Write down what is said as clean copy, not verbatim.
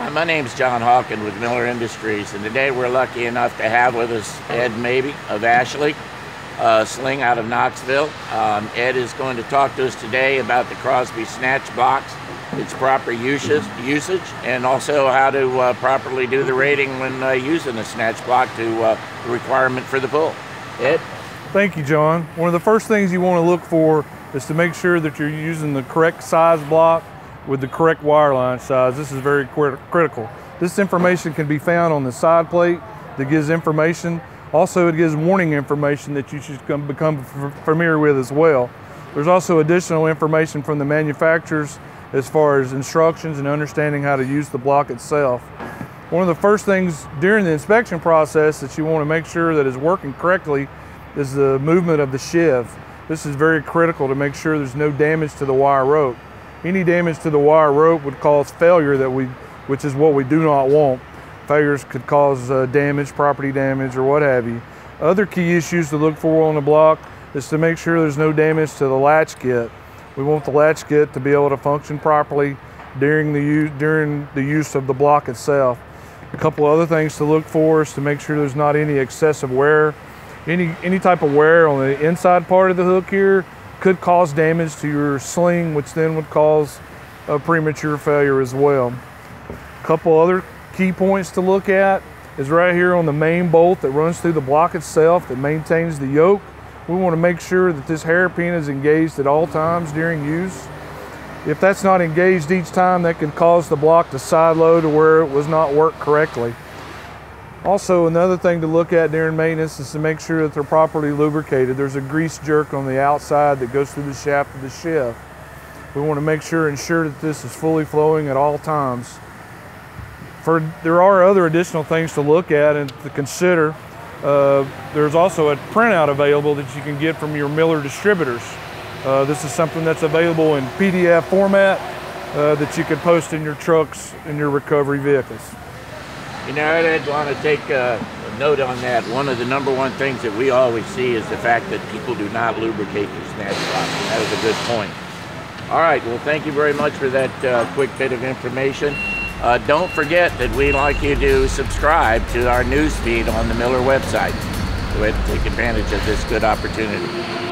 Hi, my name's John Hawken with Miller Industries, and today we're lucky enough to have with us Ed Mabey of Ashley Sling out of Knoxville. Ed is going to talk to us today about the Crosby Snatch box, its proper usage, and also how to properly do the rating when using a Snatch block to the requirement for the pull. Ed? Thank you, John. One of the first things you want to look for is to make sure that you're using the correct size block with the correct wire line size. This is very critical. This information can be found on the side plate that gives information. Also, it gives warning information that you should become familiar with as well. There's also additional information from the manufacturers as far as instructions and understanding how to use the block itself. One of the first things during the inspection process that you want to make sure that is working correctly is the movement of the sheave. This is very critical to make sure there's no damage to the wire rope. Any damage to the wire rope would cause failure, which is what we do not want. Failures could cause damage, property damage, or what have you. Other key issues to look for on the block is to make sure there's no damage to the latch kit. We want the latch kit to be able to function properly during the use of the block itself. A couple other things to look for is to make sure there's not any excessive wear. Any type of wear on the inside part of the hook here could cause damage to your sling, which then would cause a premature failure as well. A couple other key points to look at is right here on the main bolt that runs through the block itself that maintains the yoke. We want to make sure that this hairpin is engaged at all times during use. If that's not engaged each time, that can cause the block to side load to where it was not worked correctly. Also, another thing to look at during maintenance is to make sure that they're properly lubricated. There's a grease jerk on the outside that goes through the shaft of the sheave. We want to ensure that this is fully flowing at all times. There are other additional things to look at and to consider. There's also a printout available that you can get from your Miller distributors. This is something that's available in PDF format that you can post in your trucks and your recovery vehicles. You know, I'd want to take a note on that. One of the #1 things that we always see is the fact that people do not lubricate their Snatch blocks, and that is a good point. All right, well, thank you very much for that quick bit of information. Don't forget that we'd like you to subscribe to our news feed on the Miller website. Go ahead and take advantage of this good opportunity.